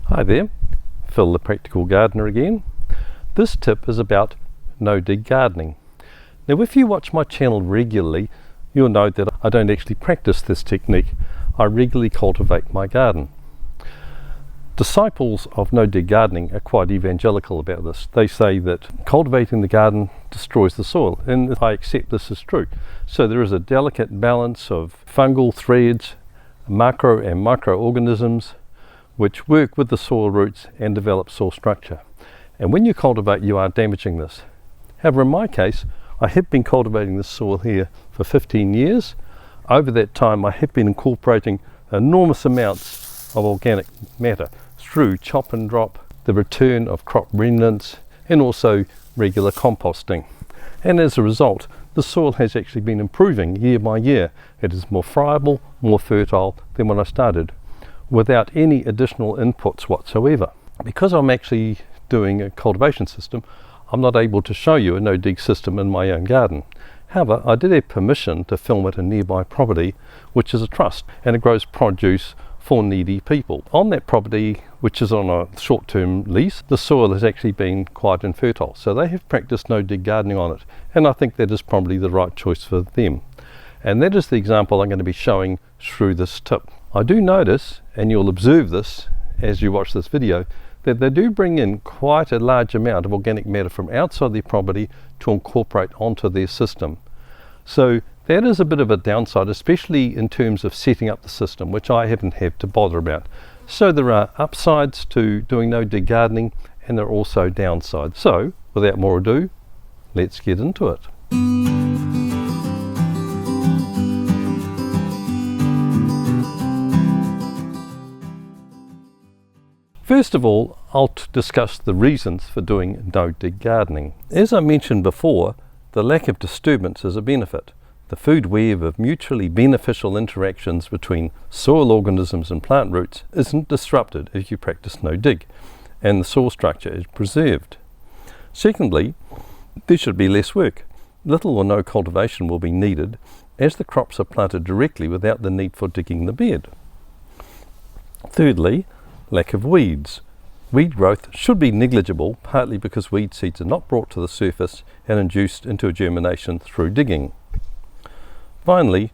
Hi there, Phil the Practical Gardener again. This tip is about no-dig gardening. Now if you watch my channel regularly, you'll know that I don't actually practice this technique. I regularly cultivate my garden. Disciples of no-dig gardening are quite evangelical about this. They say that cultivating the garden destroys the soil, and I accept this is true. So there is a delicate balance of fungal threads, macro and microorganisms, which work with the soil roots and develop soil structure. And when you cultivate, you are damaging this. However, in my case, I have been cultivating this soil here for 15 years. Over that time, I have been incorporating enormous amounts of organic matter through chop and drop, the return of crop remnants, and also regular composting. And as a result, the soil has actually been improving year by year. It is more friable, more fertile than when I started, without any additional inputs whatsoever. Because I'm actually doing a cultivation system, I'm not able to show you a no-dig system in my own garden. However, I did have permission to film at a nearby property, which is a trust, and it grows produce for needy people. On that property, which is on a short-term lease, the soil has actually been quite infertile, so they have practiced no-dig gardening on it, and I think that is probably the right choice for them. And that is the example I'm going to be showing through this tip. I do notice, and you'll observe this as you watch this video, that they do bring in quite a large amount of organic matter from outside their property to incorporate onto their system. So that is a bit of a downside, especially in terms of setting up the system, which I haven't had to bother about. So there are upsides to doing no-dig gardening, and there are also downsides. So without more ado, let's get into it. First of all, I'll discuss the reasons for doing no-dig gardening. As I mentioned before, the lack of disturbance is a benefit. The food web of mutually beneficial interactions between soil organisms and plant roots isn't disrupted if you practice no-dig, and the soil structure is preserved. Secondly, there should be less work. Little or no cultivation will be needed, as the crops are planted directly without the need for digging the bed. Thirdly, lack of weeds. Weed growth should be negligible, partly because weed seeds are not brought to the surface and induced into a germination through digging. Finally,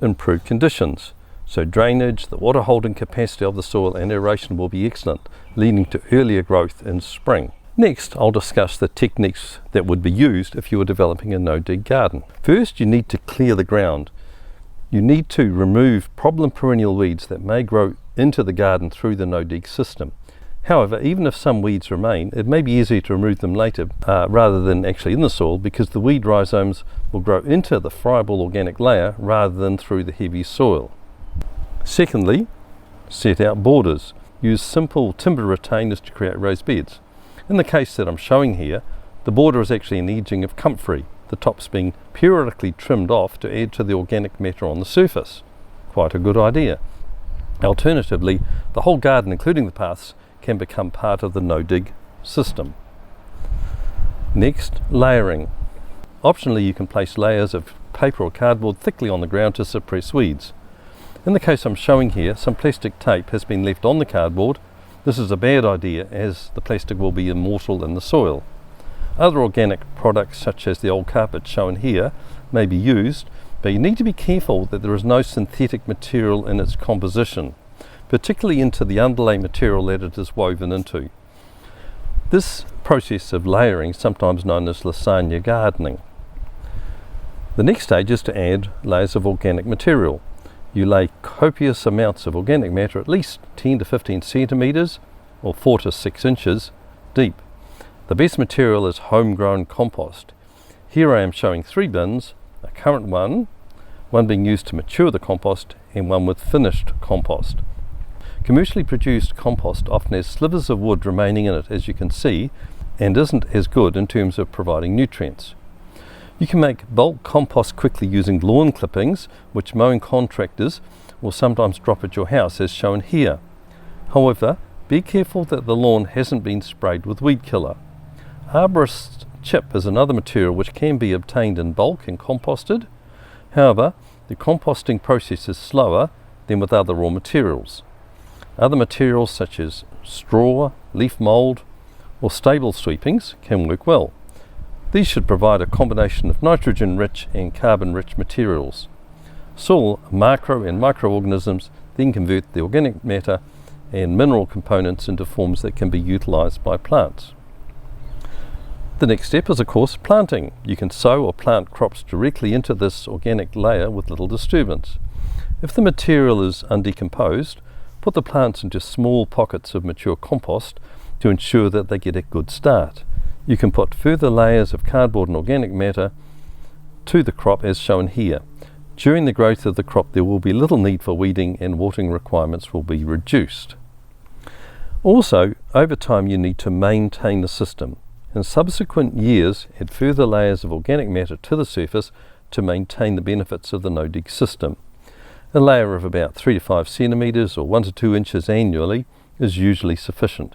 improved conditions. So drainage, the water holding capacity of the soil and aeration will be excellent, leading to earlier growth in spring. Next, I'll discuss the techniques that would be used if you were developing a no-dig garden. First, you need to clear the ground. You need to remove problem perennial weeds that may grow into the garden through the no-dig system. However, even if some weeds remain, it may be easier to remove them later rather than actually in the soil, because the weed rhizomes will grow into the friable organic layer rather than through the heavy soil. Secondly, set out borders. Use simple timber retainers to create raised beds. In the case that I'm showing here, the border is actually an edging of comfrey, the tops being periodically trimmed off to add to the organic matter on the surface. Quite a good idea. Alternatively, the whole garden, including the paths, can become part of the no-dig system. Next, layering. Optionally, you can place layers of paper or cardboard thickly on the ground to suppress weeds. In the case I'm showing here, some plastic tape has been left on the cardboard. This is a bad idea, as the plastic will be immortal in the soil. Other organic products, such as the old carpet shown here, may be used, but you need to be careful that there is no synthetic material in its composition, particularly into the underlay material that it is woven into. This process of layering is sometimes known as lasagna gardening. The next stage is to add layers of organic material. You lay copious amounts of organic matter, at least 10 to 15 centimetres or 4 to 6 inches deep. The best material is homegrown compost. Here I am showing 3 bins, a current one being used to mature the compost, and one with finished compost. Commercially produced compost often has slivers of wood remaining in it, as you can see, and isn't as good in terms of providing nutrients. You can make bulk compost quickly using lawn clippings, which mowing contractors will sometimes drop at your house, as shown here. However, be careful that the lawn hasn't been sprayed with weed killer. Arborist chip is another material which can be obtained in bulk and composted. However, the composting process is slower than with other raw materials. Other materials such as straw, leaf mould or stable sweepings can work well. These should provide a combination of nitrogen-rich and carbon-rich materials. Soil macro and microorganisms then convert the organic matter and mineral components into forms that can be utilised by plants. The next step is of course planting. You can sow or plant crops directly into this organic layer with little disturbance. If the material is undecomposed, put the plants into small pockets of mature compost to ensure that they get a good start. You can put further layers of cardboard and organic matter to the crop as shown here. During the growth of the crop there will be little need for weeding and watering requirements will be reduced. Also, over time you need to maintain the system. In subsequent years, add further layers of organic matter to the surface to maintain the benefits of the no-dig system. A layer of about 3 to 5 centimetres or 1 to 2 inches annually is usually sufficient.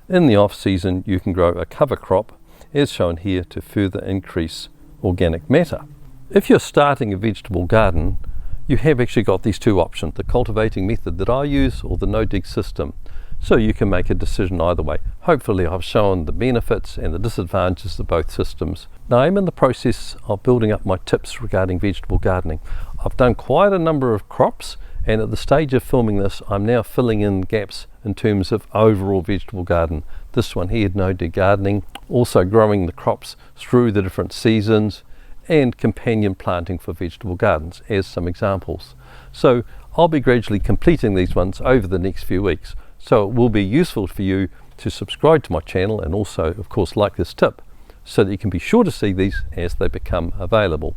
In the off-season you can grow a cover crop as shown here to further increase organic matter. If you're starting a vegetable garden, you have actually got these two options, the cultivating method that I use or the no-dig system. So you can make a decision either way. Hopefully I've shown the benefits and the disadvantages of both systems. Now I'm in the process of building up my tips regarding vegetable gardening. I've done quite a number of crops, and at the stage of filming this I'm now filling in gaps in terms of overall vegetable garden. This one here, no-dig gardening, also growing the crops through the different seasons, and companion planting for vegetable gardens as some examples. So I'll be gradually completing these ones over the next few weeks. So it will be useful for you to subscribe to my channel and also of course like this tip so that you can be sure to see these as they become available.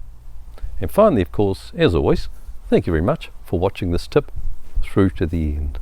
And finally of course, as always, thank you very much for watching this tip through to the end.